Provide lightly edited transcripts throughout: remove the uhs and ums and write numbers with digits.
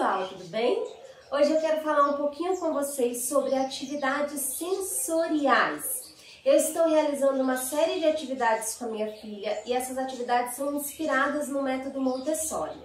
pessoal, tudo bem? Hoje eu quero falar um pouquinho com vocês sobre atividades sensoriais. Eu estou realizando uma série de atividades com a minha filha e essas atividades são inspiradas no método Montessori.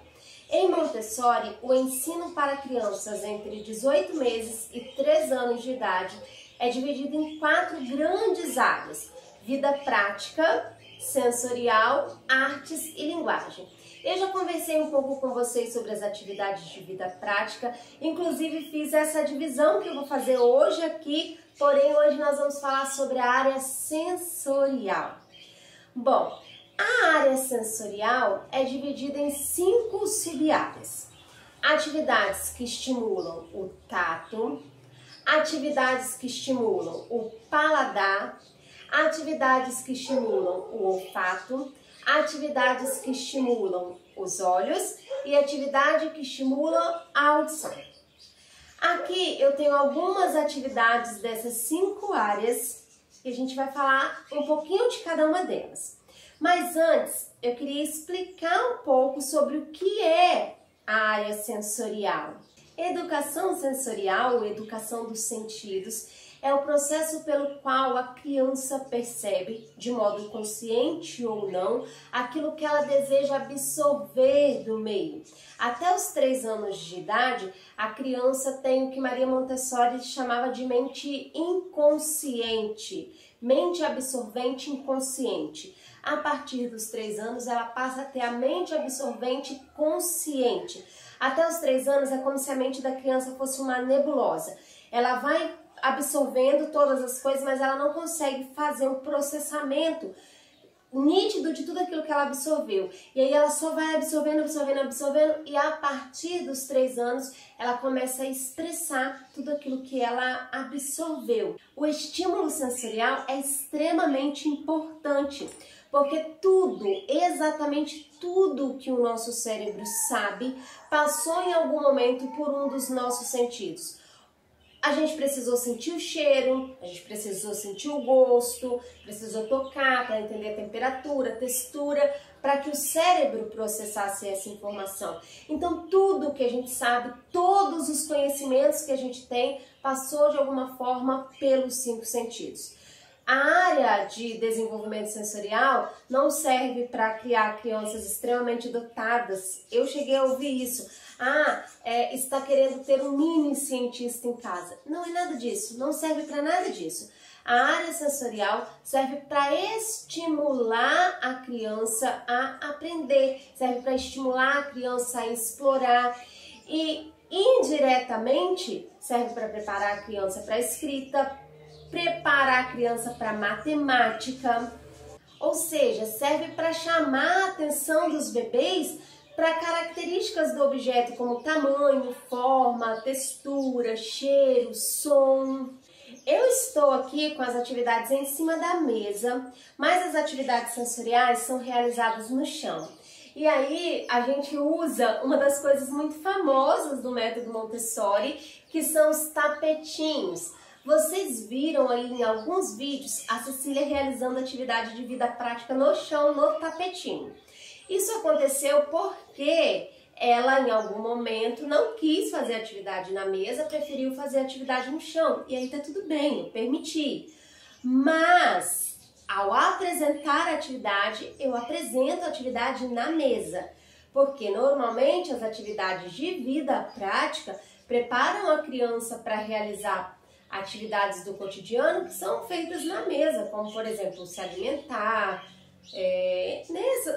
Em Montessori, o ensino para crianças entre 18 meses e 3 anos de idade é dividido em 4 grandes áreas: vida prática, sensorial, artes e linguagem. Eu já conversei um pouco com vocês sobre as atividades de vida prática, inclusive fiz essa divisão que eu vou fazer hoje aqui, porém hoje nós vamos falar sobre a área sensorial. Bom, a área sensorial é dividida em 5 sub-áreas. Atividades que estimulam o tato, atividades que estimulam o paladar, atividades que estimulam o olfato, atividades que estimulam os olhos e atividade que estimula a audição. Aqui eu tenho algumas atividades dessas 5 áreas e a gente vai falar um pouquinho de cada uma delas. Mas antes, eu queria explicar um pouco sobre o que é a área sensorial. Educação sensorial, ou educação dos sentidos, é o processo pelo qual a criança percebe, de modo consciente ou não, aquilo que ela deseja absorver do meio. Até os 3 anos de idade, a criança tem o que Maria Montessori chamava de mente inconsciente, mente absorvente inconsciente. A partir dos 3 anos, ela passa a ter a mente absorvente consciente. Até os 3 anos, é como se a mente da criança fosse uma nebulosa. Ela vai absorvendo todas as coisas, mas ela não consegue fazer um processamento nítido de tudo aquilo que ela absorveu. E aí ela só vai absorvendo, e a partir dos 3 anos ela começa a expressar tudo aquilo que ela absorveu. O estímulo sensorial é extremamente importante, porque tudo, exatamente tudo que o nosso cérebro sabe, passou em algum momento por um dos nossos sentidos. A gente precisou sentir o cheiro, a gente precisou sentir o gosto, precisou tocar para entender a temperatura, a textura, para que o cérebro processasse essa informação. Então, tudo que a gente sabe, todos os conhecimentos que a gente tem, passou de alguma forma pelos 5 sentidos. A área de desenvolvimento sensorial não serve para criar crianças extremamente dotadas. Eu cheguei a ouvir isso. Está querendo ter um mini cientista em casa. Não é nada disso, não serve para nada disso. A área sensorial serve para estimular a criança a aprender, serve para estimular a criança a explorar e, indiretamente, serve para preparar a criança para a escrita, preparar a criança para matemática, ou seja, serve para chamar a atenção dos bebês para características do objeto, como tamanho, forma, textura, cheiro, som. Eu estou aqui com as atividades em cima da mesa, mas as atividades sensoriais são realizadas no chão. E aí a gente usa uma das coisas muito famosas do método Montessori, que são os tapetinhos. Vocês viram aí em alguns vídeos a Cecília realizando atividade de vida prática no chão, no tapetinho. Isso aconteceu porque ela, em algum momento, não quis fazer atividade na mesa, preferiu fazer atividade no chão. E aí tá tudo bem, eu permiti. Mas, ao apresentar a atividade, eu apresento a atividade na mesa. Porque, normalmente, as atividades de vida prática preparam a criança para realizar atividades do cotidiano que são feitas na mesa, como, por exemplo, se alimentar,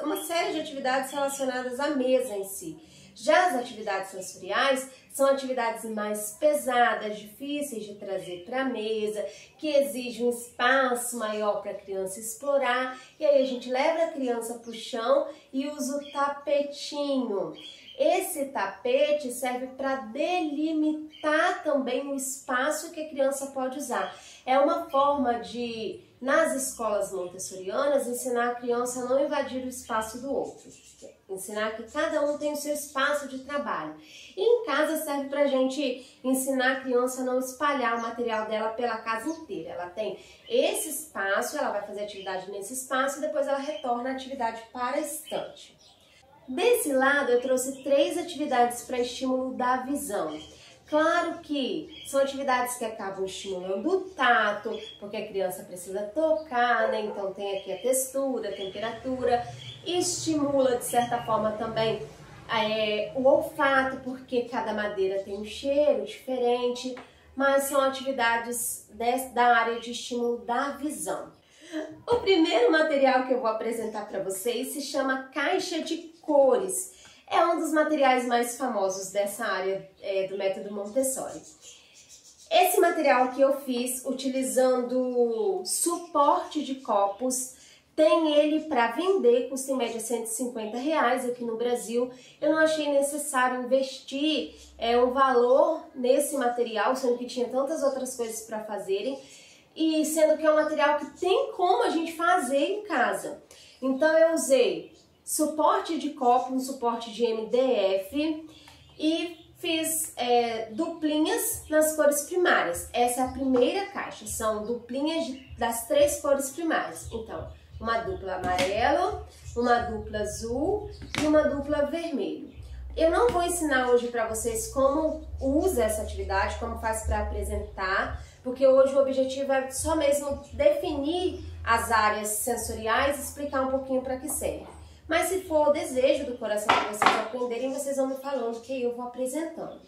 uma série de atividades relacionadas à mesa em si. Já as atividades sensoriais são atividades mais pesadas, difíceis de trazer para a mesa, que exigem um espaço maior para a criança explorar, e aí a gente leva a criança para o chão e usa o tapetinho. Esse tapete serve para delimitar também o espaço que a criança pode usar. É uma forma de, nas escolas montessorianas, ensinar a criança a não invadir o espaço do outro. Ensinar que cada um tem o seu espaço de trabalho. E em casa serve para a gente ensinar a criança a não espalhar o material dela pela casa inteira. Ela tem esse espaço, ela vai fazer atividade nesse espaço e depois ela retorna a atividade para a estante. Desse lado, eu trouxe 3 atividades para estímulo da visão. Claro que são atividades que acabam estimulando o tato, porque a criança precisa tocar, né? Então tem aqui a textura, a temperatura. Estimula, de certa forma, também o olfato, porque cada madeira tem um cheiro diferente. Mas são atividades da área de estímulo da visão. O primeiro material que eu vou apresentar para vocês se chama caixa de cores. É um dos materiais mais famosos dessa área do método Montessori. Esse material que eu fiz utilizando suporte de copos, tem ele para vender, custa em média R$150 aqui no Brasil. Eu não achei necessário investir um valor nesse material, sendo que tinha tantas outras coisas para fazerem. E sendo que é um material que tem como a gente fazer em casa. Então eu usei suporte de copo, um suporte de MDF e fiz duplinhas nas cores primárias. Essa é a primeira caixa, são duplinhas das 3 cores primárias. Então, uma dupla amarelo, uma dupla azul e uma dupla vermelho. Eu não vou ensinar hoje para vocês como usa essa atividade, como faz para apresentar, porque hoje o objetivo é só mesmo definir as áreas sensoriais e explicar um pouquinho para que serve. Mas se for o desejo do coração de vocês aprenderem, vocês vão me falando que eu vou apresentando.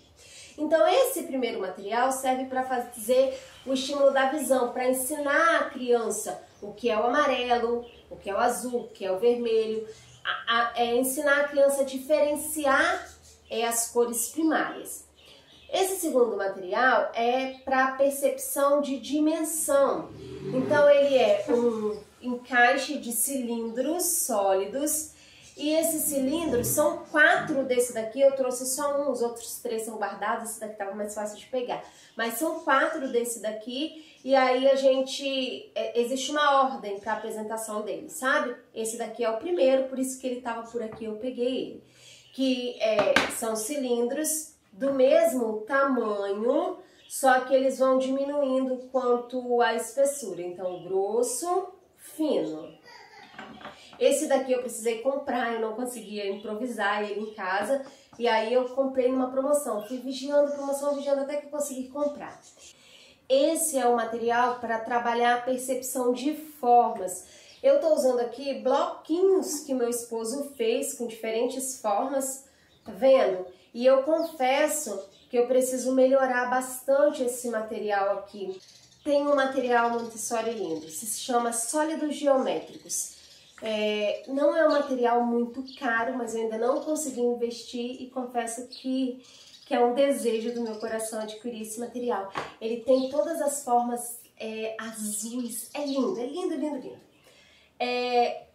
Então esse primeiro material serve para fazer o estímulo da visão, para ensinar a criança o que é o amarelo, o que é o azul, o que é o vermelho, ensinar a criança a diferenciar as cores primárias. Esse segundo material é para percepção de dimensão. Então ele é um encaixe de cilindros sólidos e esses cilindros são 4 desse daqui, eu trouxe só um, os outros 3 são guardados, esse daqui estava mais fácil de pegar. Mas são 4 desse daqui e aí existe uma ordem para a apresentação dele, sabe? Esse daqui é o primeiro, por isso que ele estava por aqui, eu peguei ele. Que são cilindros do mesmo tamanho, só que eles vão diminuindo quanto à espessura. Então, grosso, fino. Esse daqui eu precisei comprar, eu não conseguia improvisar ele em casa. E aí eu comprei numa promoção. Fui vigiando promoção, vigiando até que eu consegui comprar. Esse é o material para trabalhar a percepção de formas. Eu tô usando aqui bloquinhos que meu esposo fez com diferentes formas, tá vendo? E eu confesso que eu preciso melhorar bastante esse material aqui. Tem um material Montessori lindo, se chama Sólidos Geométricos. Não é um material muito caro, mas eu ainda não consegui investir e confesso que é um desejo do meu coração adquirir esse material. Ele tem todas as formas azuis, é lindo, lindo, lindo.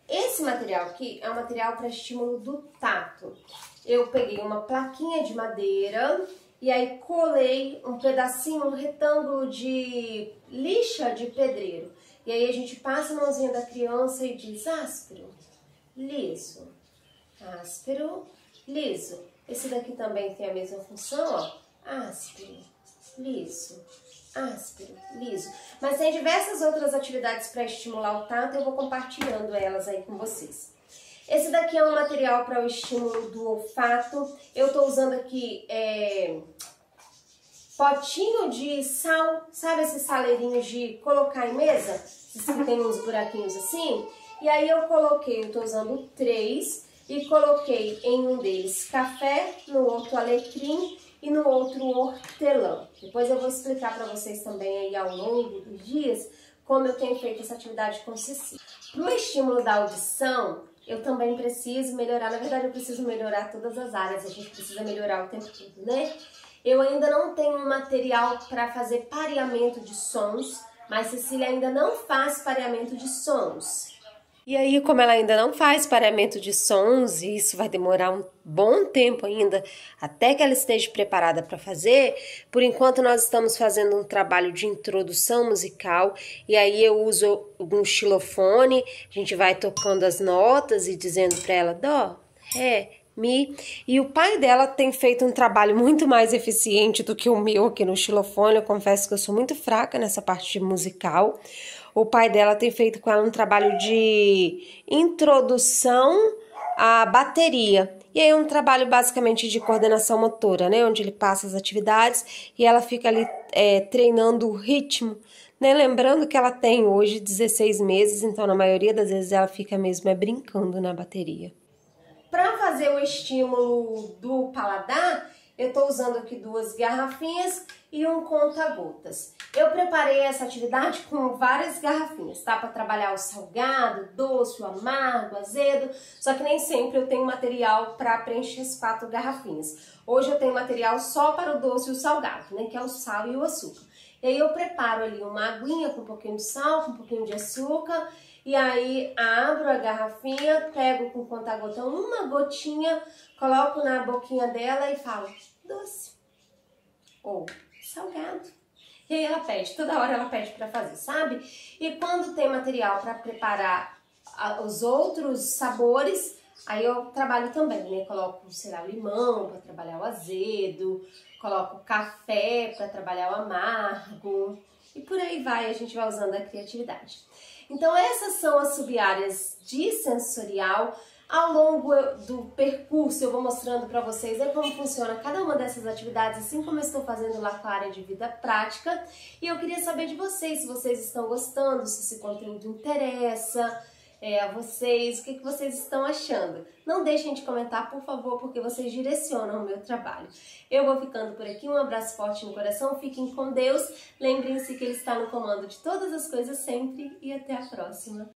Esse material aqui é um material para estímulo do tato. Eu peguei uma plaquinha de madeira e aí colei um pedacinho, um retângulo de lixa de pedreiro. E aí a gente passa a mãozinha da criança e diz áspero, liso, áspero, liso. Esse daqui também tem a mesma função, ó, áspero, liso, áspero, liso. Mas tem diversas outras atividades para estimular o tato, eu vou compartilhando elas aí com vocês. Esse daqui é um material para o estímulo do olfato. Eu tô usando aqui potinho de sal, sabe esses saleirinhos de colocar em mesa? Esses que tem uns buraquinhos assim. E aí eu tô usando 3 e coloquei em um deles café, no outro alecrim e no outro hortelã. Depois eu vou explicar para vocês também aí ao longo dos dias como eu tenho feito essa atividade com Ceci. Para o estímulo da audição, eu também preciso melhorar, na verdade eu preciso melhorar todas as áreas, a gente precisa melhorar o tempo todo, né? Eu ainda não tenho um material para fazer pareamento de sons, mas Cecília ainda não faz pareamento de sons. E aí, como ela ainda não faz pareamento de sons, e isso vai demorar um bom tempo ainda, até que ela esteja preparada para fazer, por enquanto nós estamos fazendo um trabalho de introdução musical, e aí eu uso um xilofone, a gente vai tocando as notas e dizendo para ela dó, ré, mi, e o pai dela tem feito um trabalho muito mais eficiente do que o meu aqui no xilofone. Eu confesso que eu sou muito fraca nessa parte musical. O pai dela tem feito com ela um trabalho de introdução à bateria. E aí é um trabalho basicamente de coordenação motora, né? Onde ele passa as atividades e ela fica ali treinando o ritmo, né? Lembrando que ela tem hoje 16 meses, então na maioria das vezes ela fica mesmo brincando na bateria. Para fazer o estímulo do paladar, eu estou usando aqui 2 garrafinhas e um conta-gotas. Eu preparei essa atividade com várias garrafinhas, tá? Para trabalhar o salgado, doce, o amargo, o azedo, só que nem sempre eu tenho material para preencher as 4 garrafinhas. Hoje eu tenho material só para o doce e o salgado, né? Que é o sal e o açúcar. E aí eu preparo ali uma aguinha com um pouquinho de sal, com um pouquinho de açúcar, e aí abro a garrafinha, pego com conta-gota uma gotinha, coloco na boquinha dela e falo doce ou salgado. E aí ela pede, toda hora ela pede para fazer, sabe? E quando tem material para preparar os outros sabores, aí eu trabalho também, né? Coloco, sei lá, limão para trabalhar o azedo, coloco café para trabalhar o amargo e por aí vai, a gente vai usando a criatividade. Então essas são as sub-áreas de sensorial. Ao longo do percurso eu vou mostrando para vocês como funciona cada uma dessas atividades, assim como eu estou fazendo lá com a área de vida prática. E eu queria saber de vocês, se vocês estão gostando, se esse conteúdo interessa a vocês, o que vocês estão achando. Não deixem de comentar, por favor, porque vocês direcionam o meu trabalho. Eu vou ficando por aqui, um abraço forte no coração, fiquem com Deus, lembrem-se que Ele está no comando de todas as coisas sempre e até a próxima.